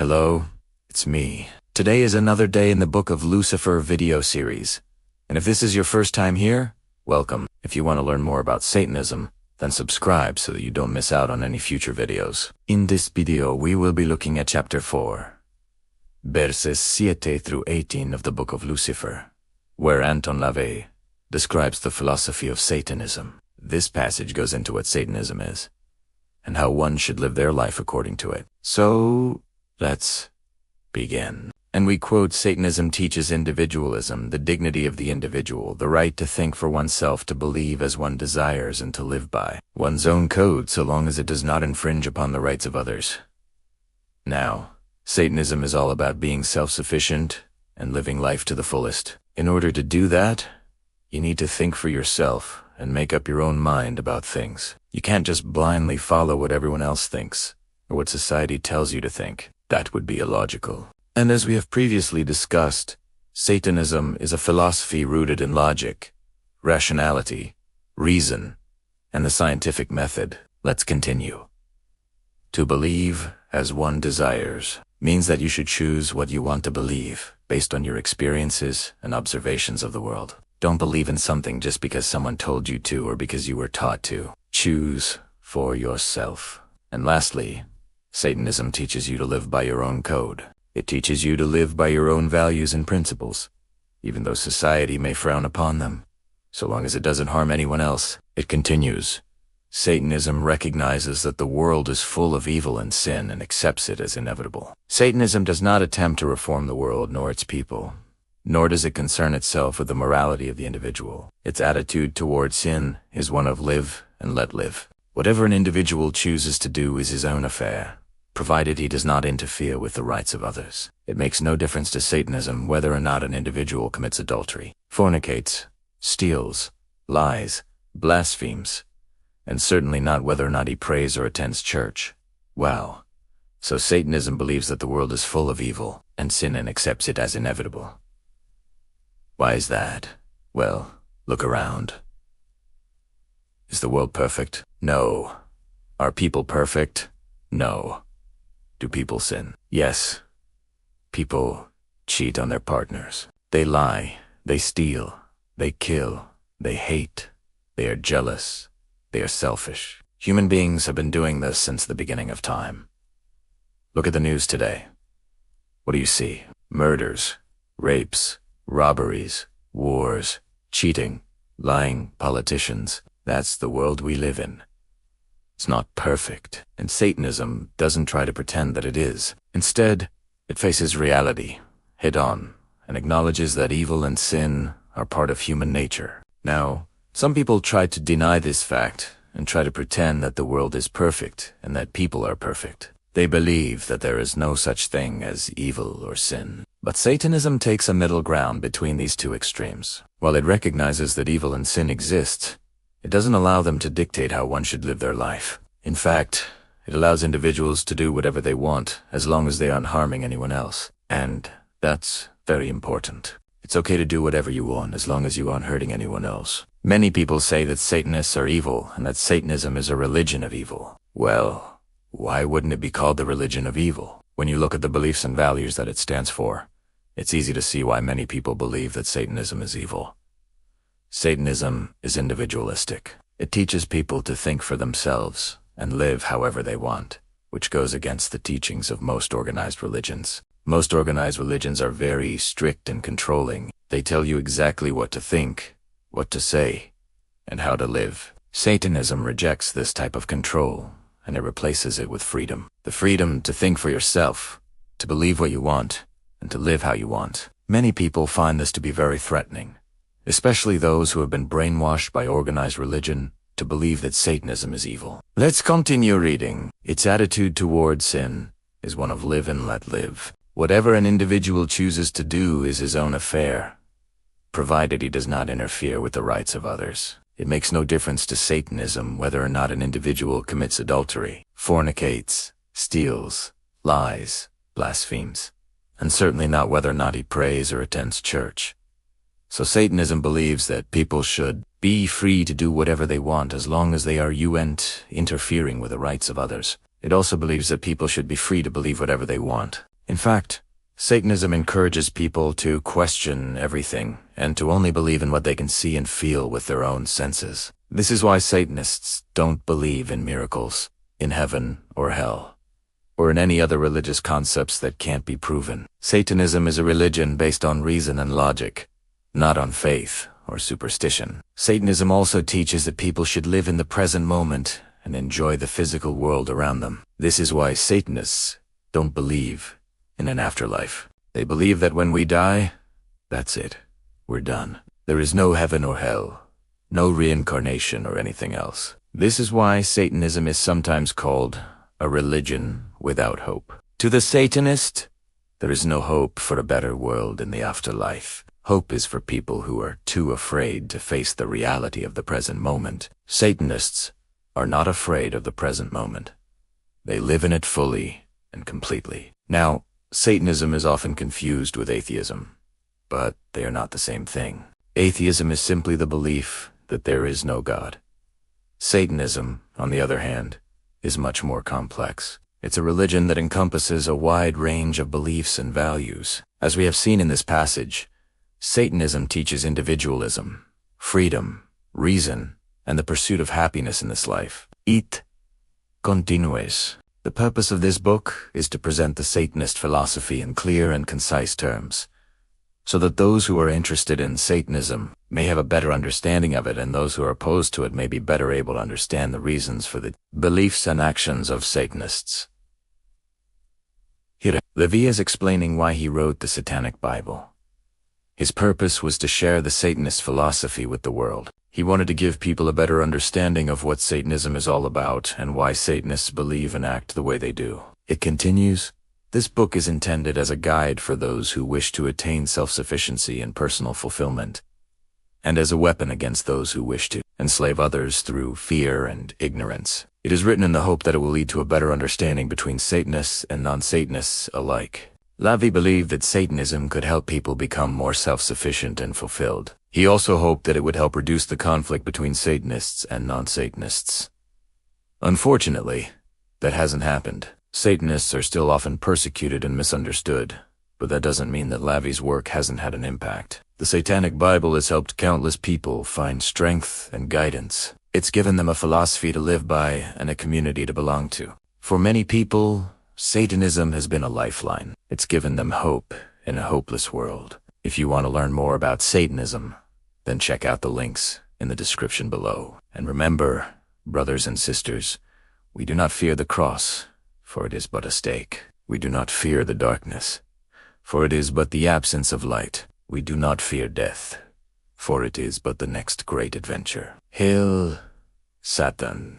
Hello, it's me. Today is another day in the Book of Lucifer video series. And if this is your first time here, welcome. If you want to learn more about Satanism, then subscribe so that you don't miss out on any future videos. In this video, we will be looking at chapter 4, verses 7 through 18 of the Book of Lucifer, where Anton LaVey describes the philosophy of Satanism. This passage goes into what Satanism is, and how one should live their life according to it. So, let's begin. And we quote, Satanism teaches individualism, the dignity of the individual, the right to think for oneself, to believe as one desires, and to live by one's own code so long as it does not infringe upon the rights of others. Now, Satanism is all about being self-sufficient and living life to the fullest. In order to do that, you need to think for yourself and make up your own mind about things. You can't just blindly follow what everyone else thinks, or what society tells you to think. That would be illogical. And as we have previously discussed, Satanism is a philosophy rooted in logic, rationality, reason, and the scientific method. Let's continue. To believe as one desires means that you should choose what you want to believe based on your experiences and observations of the world. Don't believe in something just because someone told you to or because you were taught to. Choose for yourself. And lastly, Satanism teaches you to live by your own code. It teaches you to live by your own values and principles, even though society may frown upon them, so long as it doesn't harm anyone else. It continues. Satanism recognizes that the world is full of evil and sin and accepts it as inevitable. Satanism does not attempt to reform the world nor its people, nor does it concern itself with the morality of the individual. Its attitude toward sin is one of live and let live. Whatever an individual chooses to do is his own affair, provided he does not interfere with the rights of others. It makes no difference to Satanism whether or not an individual commits adultery, fornicates, steals, lies, blasphemes, and certainly not whether or not he prays or attends church. Wow. So Satanism believes that the world is full of evil and sin and accepts it as inevitable. Why is that? Well, look around. Is the world perfect? No. Are people perfect? No. Do people sin? Yes. People cheat on their partners. They lie. They steal. They kill. They hate. They are jealous. They are selfish. Human beings have been doing this since the beginning of time. Look at the news today. What do you see? Murders, rapes, robberies, wars, cheating, lying politicians. That's the world we live in. It's not perfect, and Satanism doesn't try to pretend that it is. Instead, it faces reality, head-on, and acknowledges that evil and sin are part of human nature. Now, some people try to deny this fact and try to pretend that the world is perfect and that people are perfect. They believe that there is no such thing as evil or sin. But Satanism takes a middle ground between these two extremes. While it recognizes that evil and sin exist, it doesn't allow them to dictate how one should live their life. In fact, it allows individuals to do whatever they want as long as they aren't harming anyone else. And that's very important. It's okay to do whatever you want as long as you aren't hurting anyone else. Many people say that Satanists are evil and that Satanism is a religion of evil. Well, why wouldn't it be called the religion of evil? When you look at the beliefs and values that it stands for, it's easy to see why many people believe that Satanism is evil. Satanism is individualistic. It teaches people to think for themselves and live however they want, which goes against the teachings of most organized religions. Most organized religions are very strict and controlling. They tell you exactly what to think, what to say, and how to live. Satanism rejects this type of control, and it replaces it with freedom. The freedom to think for yourself, to believe what you want, and to live how you want. Many people find this to be very threatening, especially those who have been brainwashed by organized religion to believe that Satanism is evil. Let's continue reading. Its attitude toward sin is one of live and let live. Whatever an individual chooses to do is his own affair, provided he does not interfere with the rights of others. It makes no difference to Satanism whether or not an individual commits adultery, fornicates, steals, lies, blasphemes, and certainly not whether or not he prays or attends church. So Satanism believes that people should be free to do whatever they want as long as they aren't interfering with the rights of others. It also believes that people should be free to believe whatever they want. In fact, Satanism encourages people to question everything and to only believe in what they can see and feel with their own senses. This is why Satanists don't believe in miracles, in heaven or hell, or in any other religious concepts that can't be proven. Satanism is a religion based on reason and logic, not on faith or superstition. Satanism also teaches that people should live in the present moment and enjoy the physical world around them. This is why Satanists don't believe in an afterlife. They believe that when we die, that's it. We're done. There is no heaven or hell, no reincarnation or anything else. This is why Satanism is sometimes called a religion without hope. To the Satanist, there is no hope for a better world in the afterlife. Hope is for people who are too afraid to face the reality of the present moment. Satanists are not afraid of the present moment. They live in it fully and completely. Now, Satanism is often confused with atheism, but they are not the same thing. Atheism is simply the belief that there is no God. Satanism, on the other hand, is much more complex. It's a religion that encompasses a wide range of beliefs and values. As we have seen in this passage, Satanism teaches individualism, freedom, reason, and the pursuit of happiness in this life. It continues. The purpose of this book is to present the Satanist philosophy in clear and concise terms, so that those who are interested in Satanism may have a better understanding of it, and those who are opposed to it may be better able to understand the reasons for the beliefs and actions of Satanists. Here, LaVey is explaining why he wrote the Satanic Bible. His purpose was to share the Satanist philosophy with the world. He wanted to give people a better understanding of what Satanism is all about and why Satanists believe and act the way they do. It continues, this book is intended as a guide for those who wish to attain self-sufficiency and personal fulfillment, and as a weapon against those who wish to enslave others through fear and ignorance. It is written in the hope that it will lead to a better understanding between Satanists and non-Satanists alike. LaVey believed that Satanism could help people become more self-sufficient and fulfilled. He also hoped that it would help reduce the conflict between Satanists and non-Satanists. Unfortunately, that hasn't happened. Satanists are still often persecuted and misunderstood, but that doesn't mean that LaVey's work hasn't had an impact. The Satanic Bible has helped countless people find strength and guidance. It's given them a philosophy to live by and a community to belong to. For many people, Satanism has been a lifeline. It's given them hope in a hopeless world. If you want to learn more about Satanism, then check out the links in the description below. And remember, brothers and sisters, we do not fear the cross, for it is but a stake. We do not fear the darkness, for it is but the absence of light. We do not fear death, for it is but the next great adventure. Hail, Satan.